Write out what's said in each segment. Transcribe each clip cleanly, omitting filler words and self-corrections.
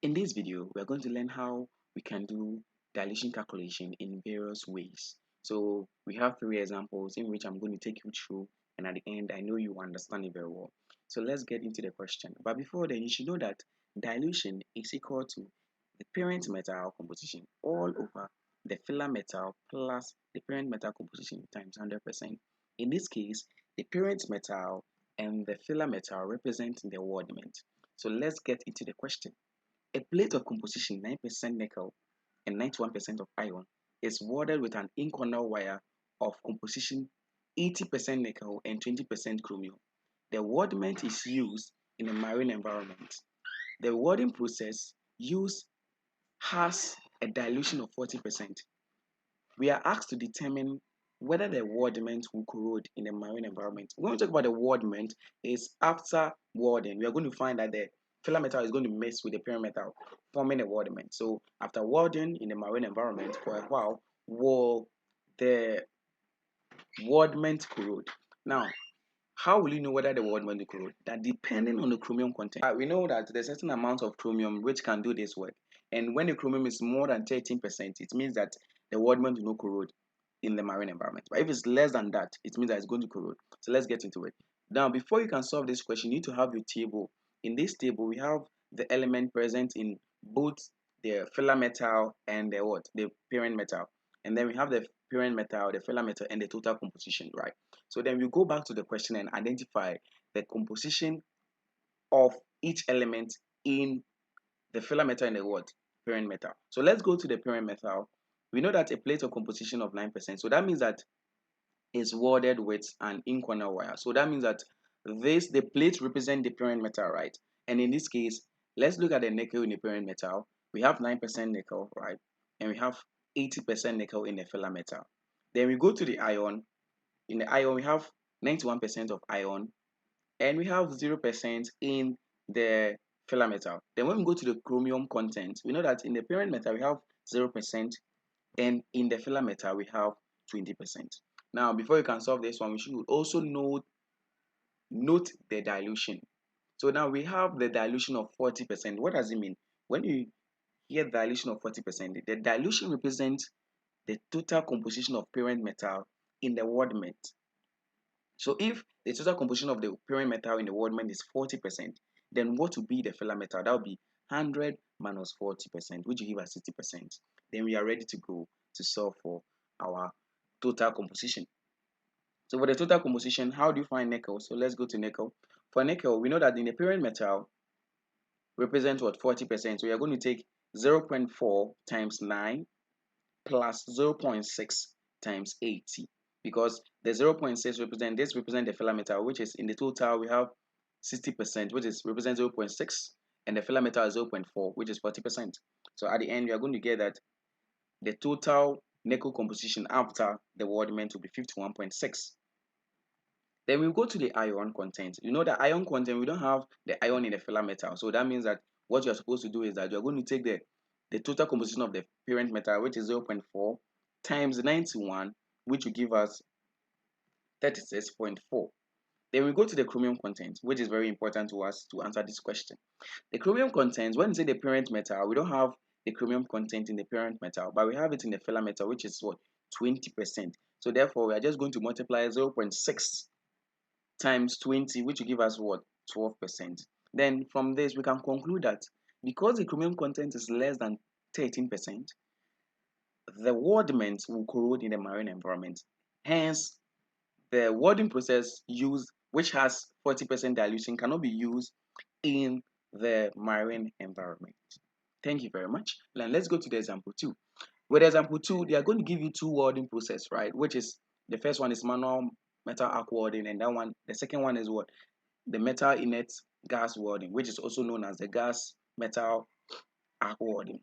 In this video, we are going to learn how we can do dilution calculation in various ways. So we have three examples in which I'm going to take you through, and at the end, I know you understand it very well. So let's get into the question. But before then, you should know that dilution is equal to the parent metal composition all over the filler metal plus the parent metal composition times 100%. In this case, the parent metal and the filler metal represent the wordment. So let's get into the question. A plate of composition 9% nickel and 91% of iron is worded with an inconel wire of composition 80% nickel and 20% chromium. The wordment is used in a marine environment. The wording process used has a dilution of 40%. We are asked to determine whether the wordment will corrode in a marine environment. When we talk about the wordment, is after wording, we are going to find that the filler metal is going to mix with the parent metal, forming a wordment. So after wording in the marine environment for a while, will the wordment corrode? Now, how will you know whether the wordment will corrode? That depending on the chromium content. We know that there's a certain amount of chromium which can do this work. And when the chromium is more than 13%, it means that the wordment will not corrode in the marine environment. But if it's less than that, it means that it's going to corrode. So let's get into it. Now, before you can solve this question, you need to have your table. In this table, we have the element present in both the filler metal and the what? The parent metal. And then we have the parent metal, the filler metal, and the total composition, right? So then we go back to the question and identify the composition of each element in the filler metal and the what? Parent metal. So let's go to the parent metal. We know that a plate of composition of 9%. So that means that it's worded with an inconel wire. So that means that the plate represent the parent metal, right? And in this case, let's look at the nickel in the parent metal. We have 9% nickel, right? And we have 80% nickel in the filler metal. Then we go to the iron. In the iron, we have 91% of iron, and we have 0% in the filler metal. Then when we go to the chromium content, we know that in the parent metal we have 0%, and in the filler metal we have 20%. Now, before you can solve this one, we should also note the dilution. So now we have the dilution of 40%. What does it mean? When you hear dilution of 40%, the dilution represents the total composition of parent metal in the wordment. So if the total composition of the parent metal in the wordment is 40%, then what would be the filler metal? That would be 100 minus 40%, which will give us 60%. Then we are ready to go to solve for our total composition. So for the total composition, how do you find nickel? So let's go to nickel. For nickel, we know that in the parent metal represents what? 40%. So we are going to take 0.4 times 9 plus 0.6 times 80, because the 0.6 represent the filler metal, which is in the total we have 60%, which is represent 0.6, and the filler metal is 0.4, which is 40%. So at the end, we are going to get that the total nickel composition after the wordment will be 51.6. Then we go to the iron content. You know the iron content, we don't have the iron in the filler metal. So that means that what you're supposed to do is that you're going to take the total composition of the parent metal, which is 0.4, times 91, which will give us 36.4. Then we go to the chromium content, which is very important to us to answer this question. The chromium content, when we say the parent metal, we don't have the chromium content in the parent metal, but we have it in the filler metal, which is what? 20%. So therefore, we are just going to multiply 0.6 times 20, which will give us what? 12%. Then from this, we can conclude that because the chromium content is less than 13%, the wordment will corrode in the marine environment. Hence, the wording process used, which has 40% dilution, cannot be used in the marine environment. Thank you very much. Now let's go to the example 2. With example 2, they are going to give you two wording process, right? Which is, the first one is manual metal arc wording, and the second one is what? The metal inert gas wording, which is also known as the gas metal arc wording.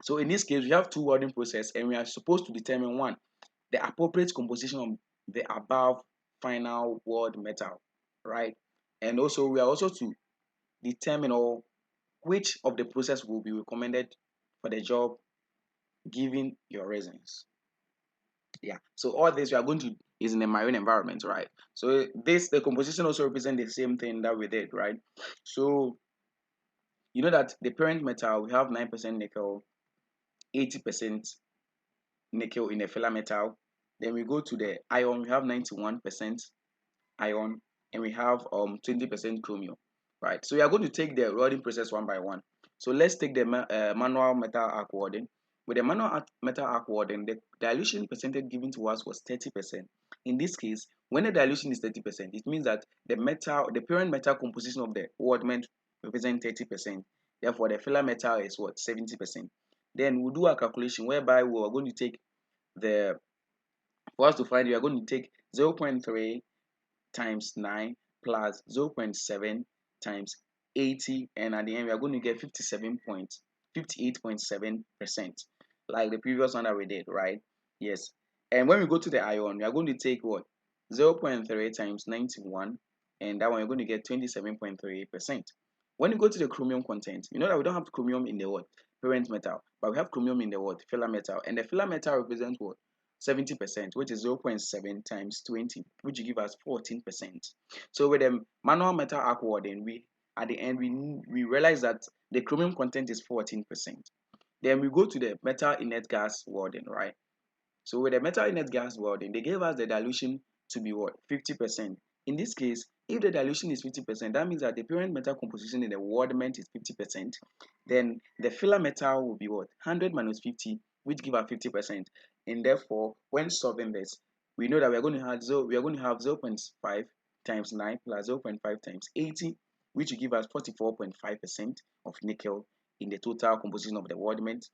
So in this case, we have two wording process, and we are supposed to determine one, the appropriate composition of the above final word metal, right? And also we are also to determine which of the process will be recommended for the job given your reasons. Yeah, so all this we are going to is in a marine environment, right? So the composition also represents the same thing that we did, right? So You know that the parent metal, we have 9% nickel, 80% nickel in the filler metal. Then we go to the iron, we have 91% iron, and we have 20% chromium, right? So we are going to take the rodding process one by one. So let's take the manual metal arc welding. With the manual metal arc welding, the dilution percentage given to us was 30%. In this case, when the dilution is 30%, it means that the parent metal composition of the weldment represents 30%. Therefore, the filler metal is what, 70%. Then we'll do a calculation whereby we are going to take the, for us to find, we are going to take 0.3 times 9 plus 0.7 times 80, and at the end we are going to get 58.7%, like the previous one that we did, right? Yes. And when we go to the iron, we are going to take what, 0.3 times 91, and that one you're going to get 27.3%. When you go to the chromium content, you know that we don't have chromium in the what, parent metal, but we have chromium in the what, filler metal, and the filler metal represents what, 70%, which is 0.7 times 20, which will give us 14%. So with the manual metal arc welding, we at the end we realize that the chromium content is 14%. Then we go to the metal inert gas welding, right? So with the metal inert gas welding, they gave us the dilution to be what, 50%. In this case, if the dilution is 50%, that means that the parent metal composition in the weldment is 50%. Then the filler metal will be what, 100 minus 50, which give us 50%. And therefore, when solving this, we know that we are going to have 0.5 times 9 plus 0.5 times 80, which will give us 44.5% of nickel in the total composition of the weldment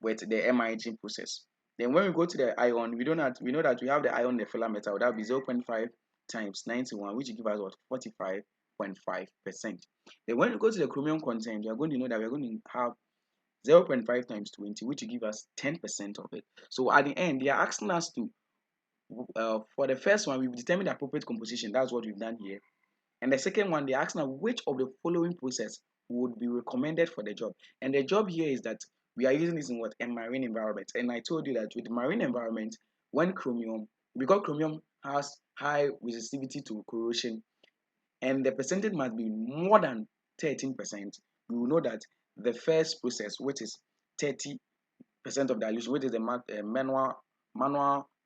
with the MIG process. Then when we go to the iron, we know that we have the iron in the filler metal. That will be 0.5 times 91, which will give us what, 45.5%. Then when we go to the chromium content, we are going to know that we are going to have 0.5 times 20, which will give us 10% of it. So at the end, they are asking us to, for the first one, we've determined the appropriate composition. That's what we've done here. And the second one, they're asking us which of the following process would be recommended for the job. And the job here is that we are using this in what, a marine environment. And I told you that with the marine environment, when chromium, because chromium has high resistivity to corrosion, and the percentage must be more than 13%, we will know that the first process, which is 30% of dilution, which is the manual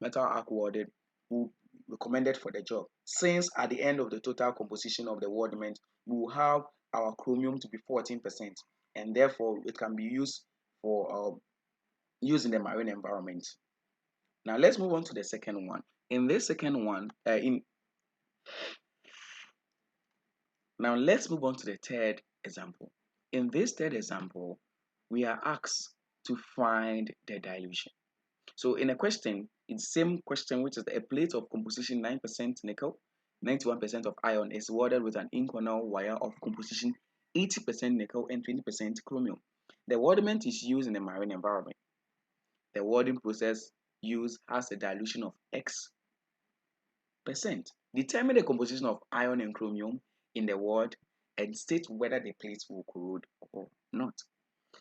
metal arc welded, will be recommended for the job. Since at the end of the total composition of the weldment, we will have our chromium to be 14%, and therefore it can be used for use in the marine environment. Now let's move on to the second one. In this second one, now let's move on to the third example. In this third example, we are asked to find the dilution. So in a question, it's the same question, which is a plate of composition 9% nickel, 91% of iron is welded with an inconel wire of composition 80% nickel and 20% chromium. The weldment is used in the marine environment. The welding process used has a dilution of X percent. Determine the composition of iron and chromium in the weld and state whether the plates will corrode or not.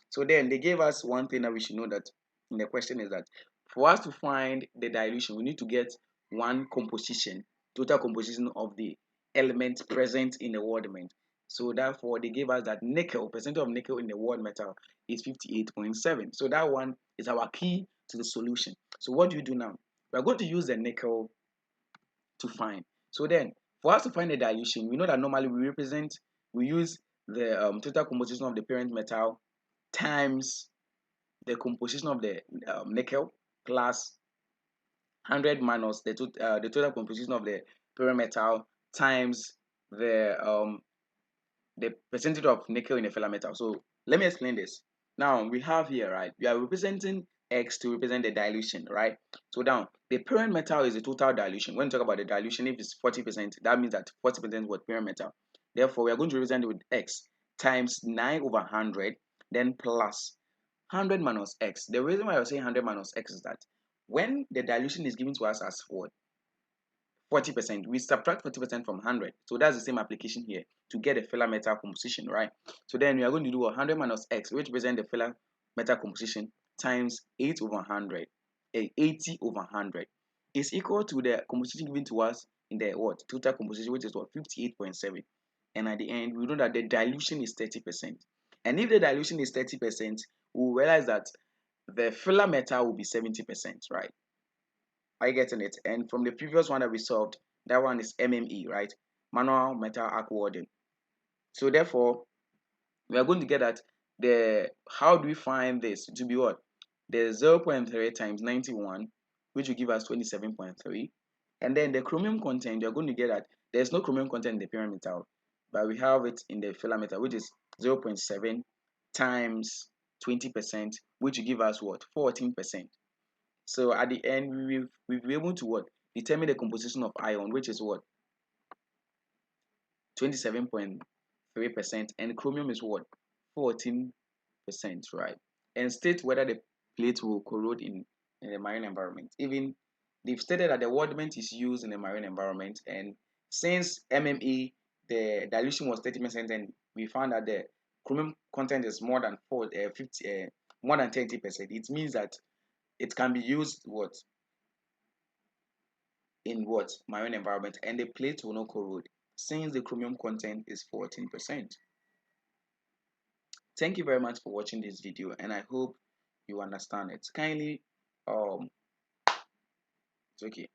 So then they gave us one thing that we should know that in the question is that for us to find the dilution, we need to get one composition, total composition of the element present in the weldment. So therefore, they gave us that nickel, percent of nickel in the weld metal is 58.7. So that one is our key to the solution. So what do you do now? We are going to use the nickel to find. So then, for us to find the dilution, we know that normally we use the total composition of the parent metal times the composition of the nickel plus 100 minus the total composition of the parent metal times the percentage of nickel in the filler metal. So let me explain this. Now we have here, right, we are representing X to represent the dilution, right? So now the parent metal is the total dilution. When we talk about the dilution, if it's 40%, that means that 40% was parent metal. Therefore, we are going to represent it with X times 9 over 100, then plus 100 minus X. The reason why I was saying 100 minus X is that when the dilution is given to us as what, 40%, we subtract 40% from 100. So that's the same application here to get a filler metal composition, right? So then we are going to do 100 minus X, which represents the filler metal composition, times 8 over 100, 80 over 100 is equal to the composition given to us in the what, total composition, which is what, 58.7. and at the end we know that the dilution is 30%. And if the dilution is 30%, we'll realize that the filler metal will be 70%, right? Are you getting it? And from the previous one that we solved, that one is MME, right? Manual metal arc welding. So therefore, we are going to get at the, how do we find this to be what? The 0.3 times 91, which will give us 27.3. And then the chromium content, you're going to get at, there's no chromium content in the pyramid metal, but we have it in the filler metal, which is 0.7 times 20%, which will give us what? 14%. So at the end, we've been able to what? Determine the composition of iron, which is what? 27.3%, and chromium is what? 14%, right? And state whether the plate will corrode in the marine environment. Even they've stated that the wordment is used in the marine environment, and since MME, the dilution was 30%, and we found that the chromium content is more than 50, more than 30%. It means that it can be used what? In what? Marine environment, and the plate will not corrode since the chromium content is 14%. Thank you very much for watching this video, and I hope you understand it. Kindly, it's okay.